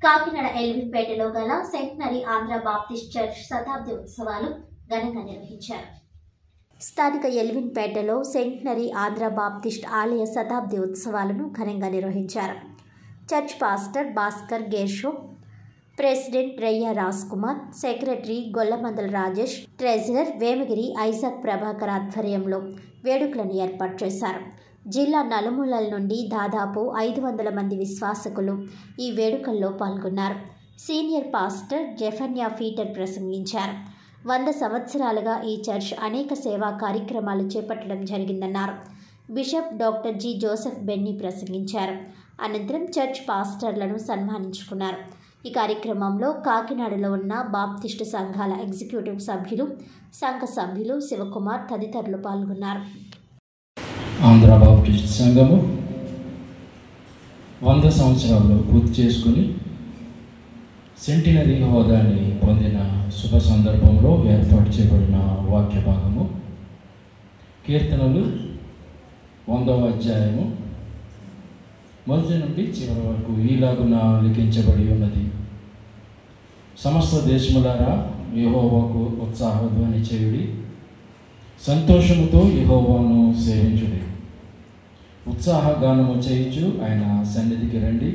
కాకినాడ ఎల్విన్పేటలో గల centenary Andhra Baptist church శతాబ్ది ఉత్సవాలు ఘనంగా నిర్వహించారు. స్థానిక ఎల్విన్పేటలో సెంటనరీ ఆంధ్ర బాప్టిస్ట్ ఆలయ శతాబ్ది ఉత్సవాలను ఘనంగా నిర్వహించారు. చర్చ్ పాస్టర్ భాస్కర్ గేర్షో, president Reyya Raj Kumar, secretary Gollamandala Rajesh, treasurer Vemagiri Isaac Prabhakar ఆధ్వర్యంలో వేడుకలను ఏర్పాటు చేశారు. జిల్లా నలుమూలల నుండి దాదాపు 500 మంది విశ్వాసకులు ఈ వేడుకల్లో పాల్గొన్నారు. సీనియర్ పాస్టర్ జెఫన్యా పీటర్ ప్రసంగించారు. 100 సంవత్సరాలుగా ఈ చర్చ్ అనేక సేవా కార్యక్రమాలు చేపట్టడం జరిగిందన్నారు. Bishop doctor G Joseph Benny ప్రసంగించారు. అనంతరం చర్చ్ పాస్టర్లను సన్మానించుకున్నారు. ఈ కార్యక్రమంలో కాకినాడలో ఉన్న బాప్టిస్టు సంఘాల ఎగ్జిక్యూటివ్ సభ్యులు, సంఘ సభ్యులు శివకుమార్ తదితరులు పాల్గొన్నారు. ఆంధ్ర బాప్టిస్ట్ సంఘము 100 సంవత్సరాలు పూర్తి చేసుకుని సెంటినరీ హోదాని పొందిన శుభ సందర్భంలో ఏర్పాటు చేయబడిన వాక్య భాగము కీర్తనలు 100వ అధ్యాయము మొదటి నుండి చివరి వరకు ఈలాగున లిఖించబడి ఉన్నది. సమస్త దేశములారా యెహోవాకు ఉత్సాహధ్వని చేయుడి, సంతోషముతో యెహోవాను సేవించుడి, ఉత్సాహగానము చేయుచు ఆయన సన్నిధికి రండి,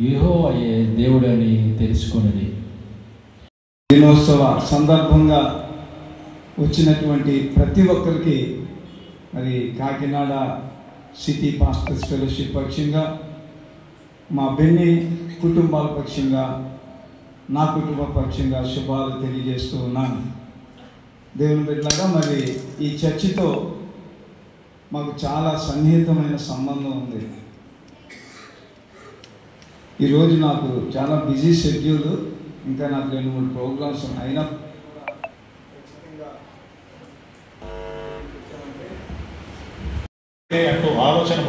యెహోవాయే దేవుడని తెలుసుకొనుడి. దినోత్సవ సందర్భంగా వచ్చినటువంటి ప్రతి ఒక్కరికి మరి కాకినాడ సిటీ పాస్టర్స్ ఫెలోషిప్ పక్షంగా, మా బెన్నీ కుటుంబాల పక్షంగా, నా కుటుంబ పక్షంగా శుభాలు తెలియజేస్తూ ఉన్నాను. దేవుని బిడ్డలాగా మరి ఈ చర్చితో మాకు చాలా సన్నిహితమైన సంబంధం ఉంది. ఈరోజు నాకు చాలా బిజీ షెడ్యూల్, ఇంకా నాకు 2-3 ప్రోగ్రామ్స్ అయినా అంటూ ఆలోచన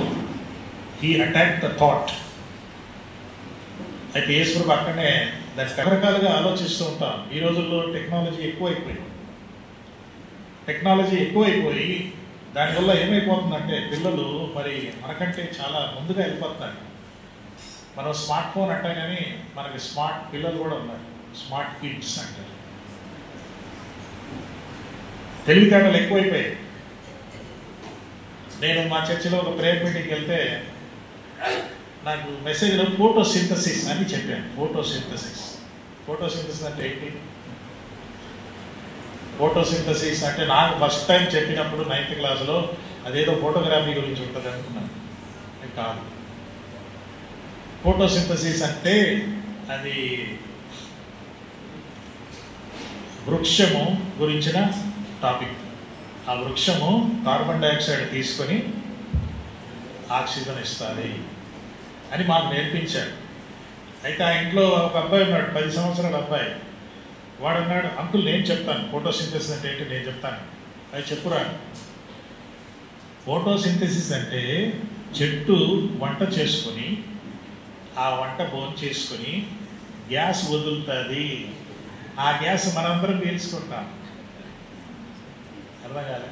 హీ అటాక్ ద థాట్. అయితే యేసు అక్కడనే దాన్ని రకరకాలుగా ఆలోచిస్తూ ఉంటాం. ఈ రోజుల్లో టెక్నాలజీ ఎక్కువైపోయి దానివల్ల ఏమైపోతుందంటే పిల్లలు మరి మనకంటే చాలా ముందుగా వెళ్ళిపోతున్నారు. మనం స్మార్ట్ ఫోన్ అంటే కానీ మనకి స్మార్ట్ పిల్లలు కూడా ఉన్నారు, స్మార్ట్ కిడ్స్ అంటారు. తెలివితేటలు ఎక్కువైపోయాయి. నేను మా చర్చిలో ఒక ప్రేయర్ మీటింగ్కి వెళ్తే నాకు మెసేజ్లో ఫోటోసింథసిస్ అని చెప్పాను. ఫోటోసింథసిస్ అంటే ఏంటి? ఫోటోసింథసిస్ అంటే నాకు ఫస్ట్ టైం చెప్పినప్పుడు 9th క్లాస్లో అదేదో ఫోటోగ్రఫీ గురించి ఉంటుంది అనుకున్నాను. కాదు. ఫోటోసింథసిస్ అంటే అది వృక్షము గురించిన టాపిక్. ఆ వృక్షము కార్బన్ డైఆక్సైడ్ తీసుకొని ఆక్సిజన్ ఇస్తుంది అని మాకు నేర్పించాడు. అయితే ఆ ఇంట్లో ఒక అబ్బాయి ఉన్నాడు, 10 సంవత్సరాల అబ్బాయి. వాడు అన్నాడు, అంకుల్ నేను చెప్తాను ఫోటోసింథసిస్ అంటే ఏంటి, నేను చెప్తాను. అది చెప్పురా. ఫోటోసింథసిస్ అంటే చెట్టు వంట చేసుకొని ఆ వంట భోజనం చేసుకొని గ్యాస్ వదులుతుంది. ఆ గ్యాస్ మనందరం పీల్చుకుంటాం. అర్థం కాలే?